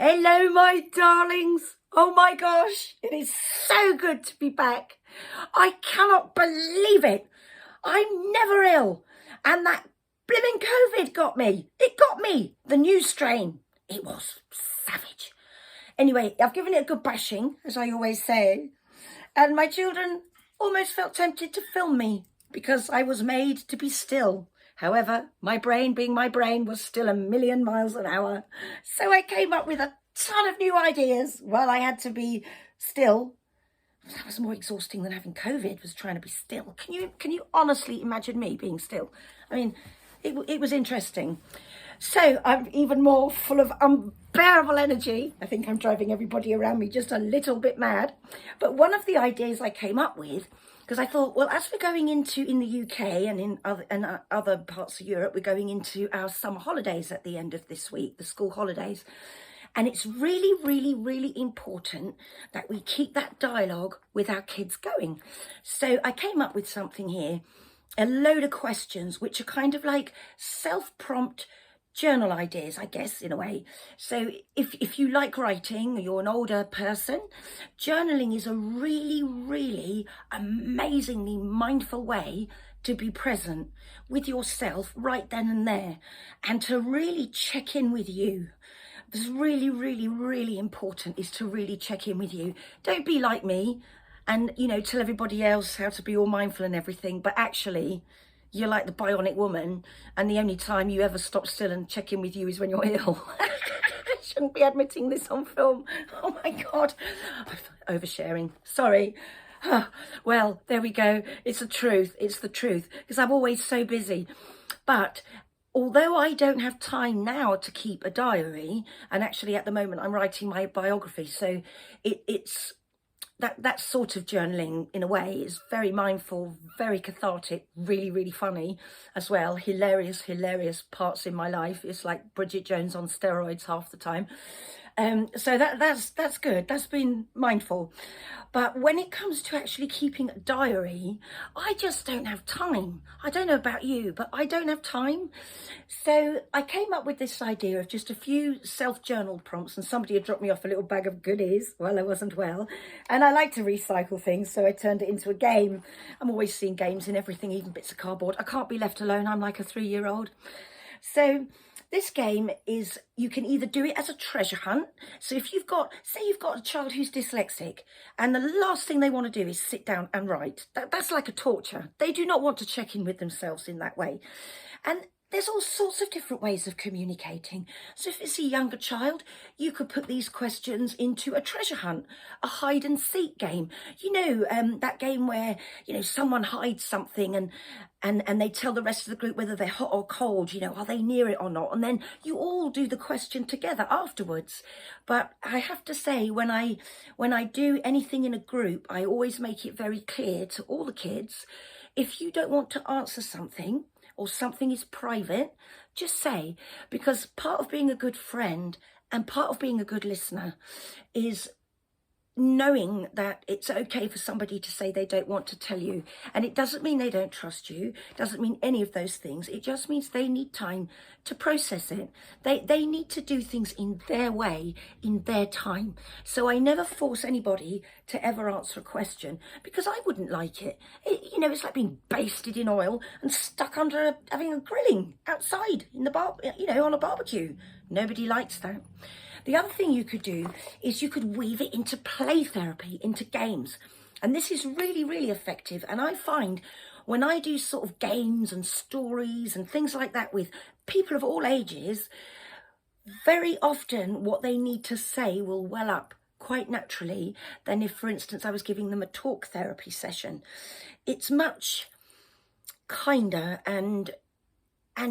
Hello, my darlings. Oh my gosh, it is so good to be back. I cannot believe it. I'm never ill. And that blimmin' COVID got me. It got me. The new strain. It was savage. Anyway, I've given it a good bashing, as I always say. And my children almost felt tempted to film me because I was made to be still. However, my brain, being my brain, was still a million miles an hour. So I came up with a ton of new ideas while I had to be still. That was more exhausting than having COVID, was trying to be still. Can you honestly imagine me being still? I mean, it was interesting. So I'm even more full of unbearable energy. I think I'm driving everybody around me just a little bit mad. But one of the ideas I came up with, because I thought, well, as we're going into, in the UK and in other parts of Europe, we're going into our summer holidays at the end of this week, the school holidays. And it's really, really, really important that we keep that dialogue with our kids going. So I came up with something here, a load of questions, which are kind of like self-prompt journal ideas, I guess, in a way. So if you like writing, or you're an older person, journaling is a really, really amazingly mindful way to be present with yourself right then and there, and to really check in with you. It's really, really, really important is to really check in with you. Don't be like me and, tell everybody else how to be all mindful and everything, but actually you're like the bionic woman, and the only time you ever stop still and check in with you is when you're ill. I shouldn't be admitting this on film. Oh my God. Oversharing. Sorry. Well, there we go. It's the truth. It's the truth. Because I'm always so busy. But although I don't have time now to keep a diary, and actually at the moment I'm writing my biography, so it's that sort of journaling in a way is very mindful, very cathartic, really, really funny as well. Hilarious parts in my life. It's like Bridget Jones on steroids half the time. So that's good. That's been mindful. But when it comes to actually keeping a diary, I just don't have time. I don't know about you, but I don't have time. So I came up with this idea of just a few self-journal prompts, and somebody had dropped me off a little bag of goodies while I wasn't well. And I like to recycle things, so I turned it into a game. I'm always seeing games in everything, even bits of cardboard. I can't be left alone. I'm like a 3-year-old. So this game is, you can either do it as a treasure hunt. So if say you've got a child who's dyslexic, and the last thing they want to do is sit down and write. That's like a torture. They do not want to check in with themselves in that way. And there's all sorts of different ways of communicating. So if it's a younger child, you could put these questions into a treasure hunt, a hide and seek game. That game where, someone hides something and they tell the rest of the group whether they're hot or cold, are they near it or not? And then you all do the question together afterwards. But I have to say, when I do anything in a group, I always make it very clear to all the kids, if you don't want to answer something, or something is private, just say, because part of being a good friend and part of being a good listener is knowing that it's okay for somebody to say they don't want to tell you. And it doesn't mean they don't trust you, doesn't mean any of those things. It just means they need time to process it. They need to do things in their way, in their time. So I never force anybody to ever answer a question, because I wouldn't like it. It's like being basted in oil and stuck under having a grilling outside in the bar, on a barbecue. Nobody likes that. The other thing you could do is you could weave it into play therapy, into games. And this is really, really effective. And I find when I do sort of games and stories and things like that with people of all ages, very often what they need to say will well up quite naturally than if, for instance, I was giving them a talk therapy session. It's much kinder, and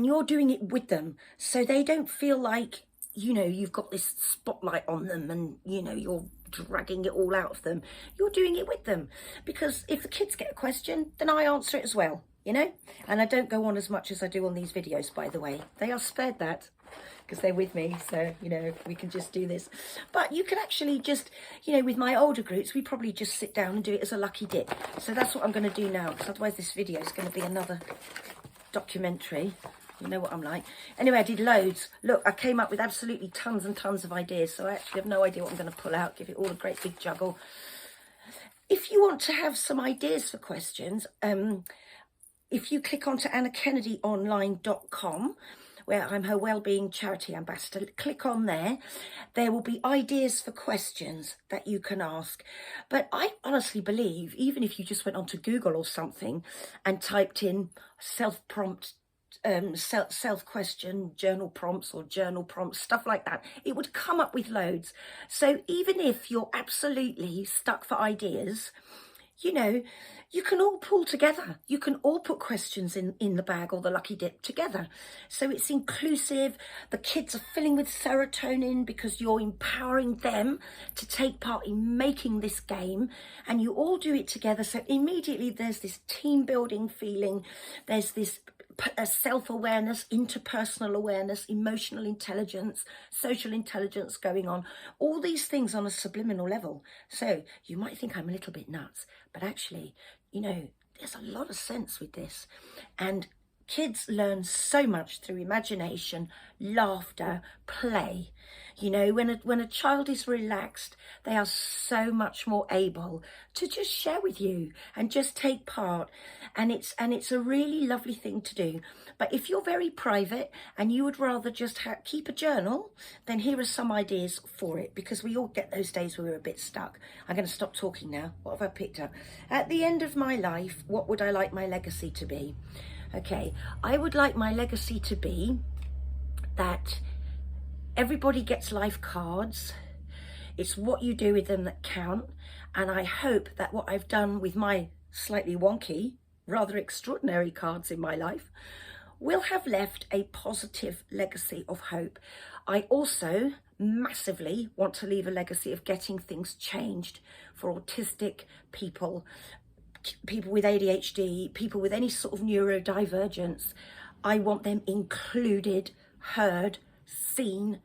you're doing it with them, so they don't feel like, you've got this spotlight on them and, you're dragging it all out of them. You're doing it with them, because if the kids get a question, then I answer it as well, and I don't go on as much as I do on these videos, by the way. They are spared that because they're with me, so, we can just do this. But you can actually just, with my older groups, we probably just sit down and do it as a lucky dip. So that's what I'm going to do now, because otherwise this video is going to be another documentary You know what I'm like. Anyway, I did loads. Look, I came up with absolutely tons and tons of ideas. So I actually have no idea what I'm going to pull out. Give it all a great big juggle. If you want to have some ideas for questions, if you click onto AnnaKennedyOnline.com, where I'm her wellbeing charity ambassador, click on there. There will be ideas for questions that you can ask. But I honestly believe, even if you just went onto Google or something and typed in self-prompt, self-question, journal prompts or journal prompts, stuff like that, it would come up with loads. So even if you're absolutely stuck for ideas, you know, you can all pull together. You can all put questions in the bag or the lucky dip together. So it's inclusive. The kids are filling with serotonin because you're empowering them to take part in making this game, and you all do it together. So immediately there's this team building feeling. There's this self-awareness, interpersonal awareness, emotional intelligence, social intelligence going on, all these things on a subliminal level. So you might think I'm a little bit nuts, but actually, you know, there's a lot of sense with this. And kids learn so much through imagination, laughter, play. You know, when a child is relaxed, they are so much more able to just share with you and just take part. And it's a really lovely thing to do. But if you're very private and you would rather just keep a journal, then here are some ideas for it, because we all get those days where we're a bit stuck. I'm going to stop talking now. What have I picked up? At the end of my life, what would I like my legacy to be? Okay, I would like my legacy to be that everybody gets life cards. It's what you do with them that count. And I hope that what I've done with my slightly wonky, rather extraordinary cards in my life will have left a positive legacy of hope. I also massively want to leave a legacy of getting things changed for autistic people, people with ADHD, people with any sort of neurodivergence. I want them included, heard, seen,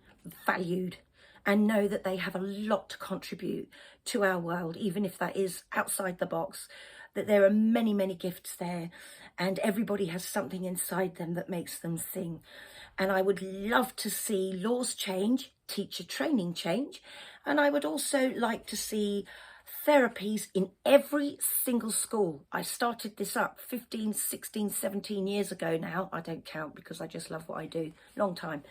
valued, and know that they have a lot to contribute to our world, even if that is outside the box, that there are many, many gifts there, and everybody has something inside them that makes them sing. And I would love to see laws change, teacher training change, and I would also like to see therapies in every single school. I started this up 15, 16, 17 years ago now. I don't count because I just love what I do. Long time.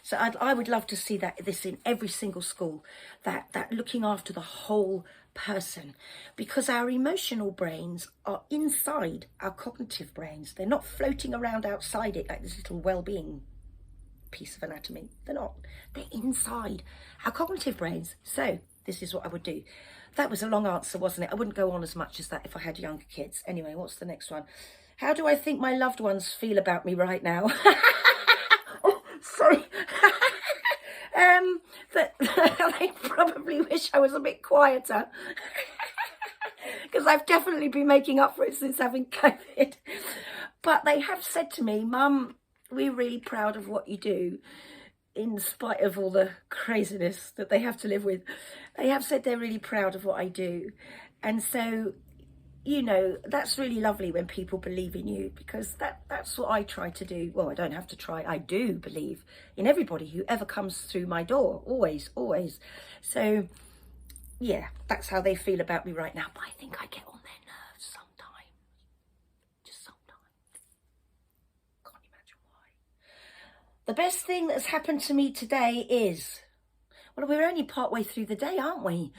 So I would love to see this in every single school, that looking after the whole person, because our emotional brains are inside our cognitive brains. They're not floating around outside it like this little well-being piece of anatomy. They're not. They're inside our cognitive brains. So this is what I would do. That was a long answer, wasn't it? I wouldn't go on as much as that if I had younger kids. Anyway, what's the next one? How do I think my loved ones feel about me right now? Oh, sorry. But they probably wish I was a bit quieter, because I've definitely been making up for it since having COVID. But they have said to me, Mum, we're really proud of what you do, in spite of all the craziness that they have to live with. They have said they're really proud of what I do. And so, you know, that's really lovely when people believe in you, because that's what I try to do. Well, I don't have to try. I do believe in everybody who ever comes through my door. Always, always. So, yeah, that's how they feel about me right now. But I think I get on their nerves sometimes. Just sometimes. Can't imagine why. The best thing that's happened to me today is, well, we're only partway through the day, aren't we?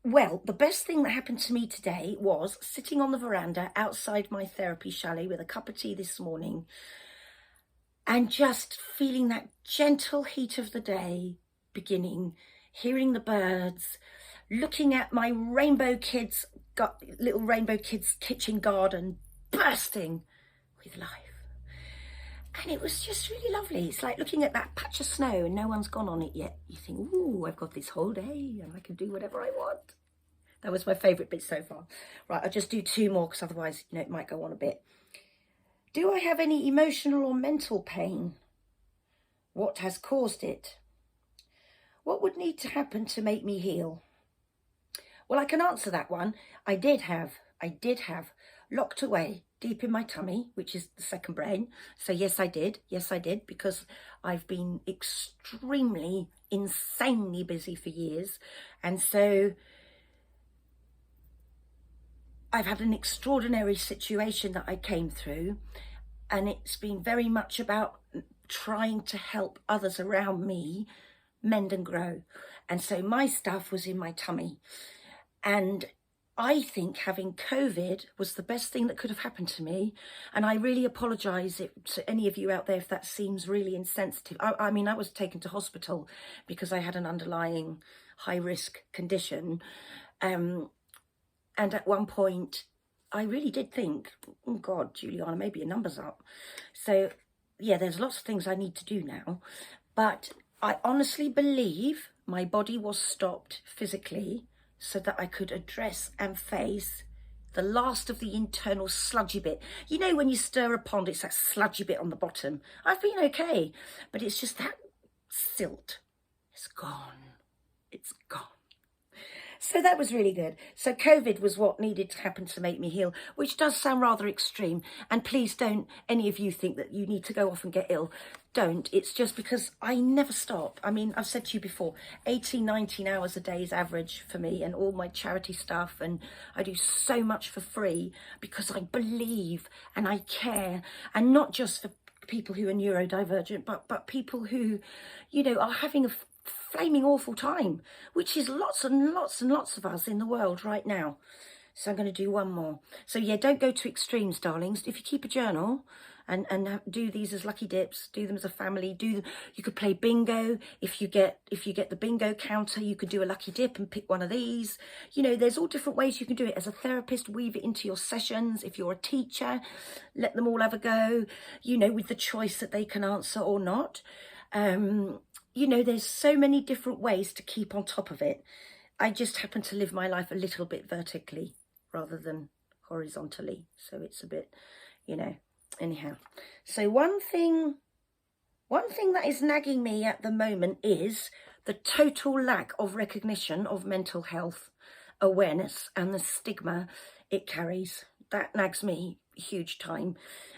Well, the best thing that happened to me today was sitting on the veranda outside my therapy chalet with a cup of tea this morning, and just feeling that gentle heat of the day beginning, hearing the birds, looking at my little Rainbow Kids kitchen garden bursting with life. And it was just really lovely. It's like looking at that patch of snow and no one's gone on it yet. You think, ooh, I've got this whole day and I can do whatever I want. That was my favourite bit so far. Right, I'll just do two more because otherwise, you know, it might go on a bit. Do I have any emotional or mental pain? What has caused it? What would need to happen to make me heal? Well, I can answer that one. I did have locked away deep in my tummy, which is the second brain. So yes, I did. Yes, I did, because I've been extremely, insanely busy for years. And so I've had an extraordinary situation that I came through, and it's been very much about trying to help others around me mend and grow. And so my stuff was in my tummy. And I think having COVID was the best thing that could have happened to me. And I really apologise to any of you out there if that seems really insensitive. I mean, I was taken to hospital because I had an underlying high-risk condition. And at one point, I really did think, oh God, Juliana, maybe your number's up. So yeah, there's lots of things I need to do now. But I honestly believe my body was stopped physically so that I could address and face the last of the internal sludgy bit. You know, when you stir a pond, it's that sludgy bit on the bottom. I've been okay, but it's just that silt. It's gone. It's gone. So that was really good. So COVID was what needed to happen to make me heal, which does sound rather extreme. And please don't any of you think that you need to go off and get ill. Don't. It's just because I never stop. I mean, I've said to you before, 18, 19 hours a day is average for me, and all my charity stuff. And I do so much for free because I believe and I care, and not just for people who are neurodivergent, but people who, you know, are having a flaming awful time, which is lots and lots and lots of us in the world right now. So I'm going to do one more. So yeah, don't go to extremes, darlings. If you keep a journal and do these as lucky dips, do them as a family, you could play bingo. If you get the bingo counter, you could do a lucky dip and pick one of these. You know, there's all different ways you can do it. As a therapist, weave it into your sessions. If you're a teacher, let them all have a go, you know, with the choice that they can answer or not. You know, there's so many different ways to keep on top of it. I just happen to live my life a little bit vertically rather than horizontally. So it's a bit, you know, anyhow. So one thing that is nagging me at the moment is the total lack of recognition of mental health awareness and the stigma it carries. That nags me huge time.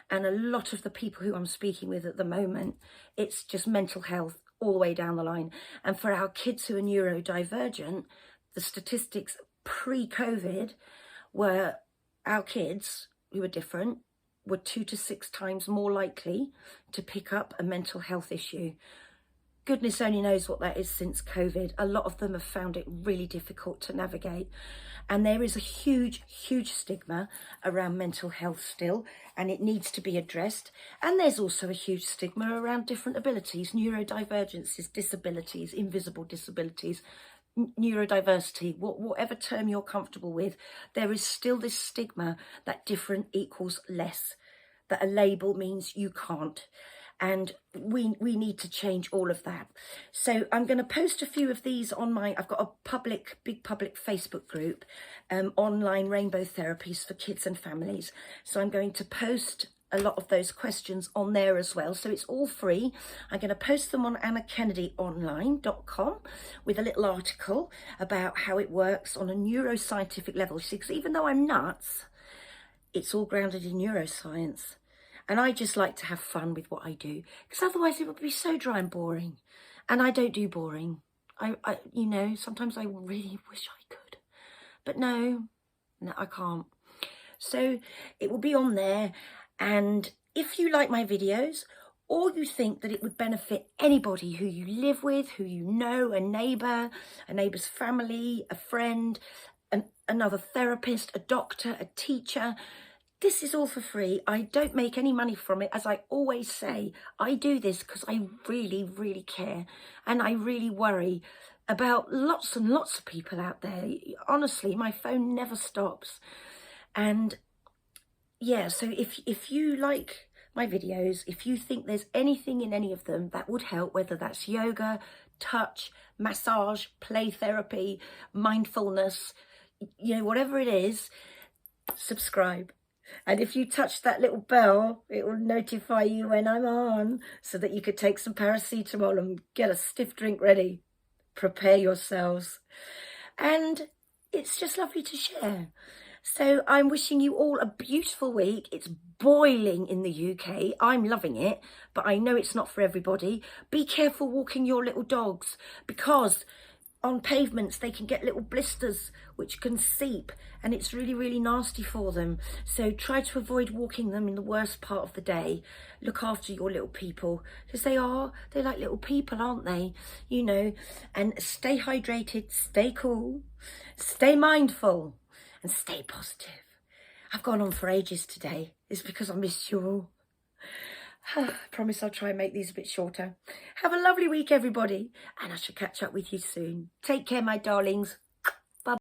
And a lot of the people who I'm speaking with at the moment, it's just mental health all the way down the line. And for our kids who are neurodivergent, the statistics pre-COVID were our kids who are different were 2 to 6 times more likely to pick up a mental health issue. Goodness only knows what that is since COVID. A lot of them have found it really difficult to navigate. And there is a huge, huge stigma around mental health still, and it needs to be addressed. And there's also a huge stigma around different abilities, neurodivergences, disabilities, invisible disabilities, neurodiversity, whatever term you're comfortable with. There is still this stigma that different equals less, that a label means you can't. And we need to change all of that. So I'm going to post a few of these on I've got a big public Facebook group, online rainbow therapies for kids and families. So I'm going to post a lot of those questions on there as well. So it's all free. I'm going to post them on AnnaKennedyOnline.com with a little article about how it works on a neuroscientific level. See, because even though I'm nuts, it's all grounded in neuroscience. And I just like to have fun with what I do, because otherwise it would be so dry and boring. And I don't do boring. I you know, sometimes I really wish I could, but no, I can't. So it will be on there. And if you like my videos, or you think that it would benefit anybody who you live with, who you know, a neighbour's family, a friend, another therapist, a doctor, a teacher, this is all for free. I don't make any money from it. As I always say, I do this because I really, really care. And I really worry about lots and lots of people out there. Honestly, my phone never stops. And yeah, so if you like my videos, if you think there's anything in any of them that would help, whether that's yoga, touch, massage, play therapy, mindfulness, you know, whatever it is, subscribe. And if you touch that little bell, it will notify you when I'm on, so that you could take some paracetamol and get a stiff drink ready. Prepare yourselves. And it's just lovely to share. So I'm wishing you all a beautiful week. It's boiling in the UK. I'm loving it, but I know it's not for everybody. Be careful walking your little dogs, because on pavements they can get little blisters which can seep, and it's really, really nasty for them. So try to avoid walking them in the worst part of the day. Look after your little people, because they're like little people, aren't they? You know, and stay hydrated, stay cool, stay mindful, and stay positive. I've gone on for ages today. It's because I missed you all. I promise I'll try and make these a bit shorter. Have a lovely week, everybody, and I shall catch up with you soon. Take care, my darlings.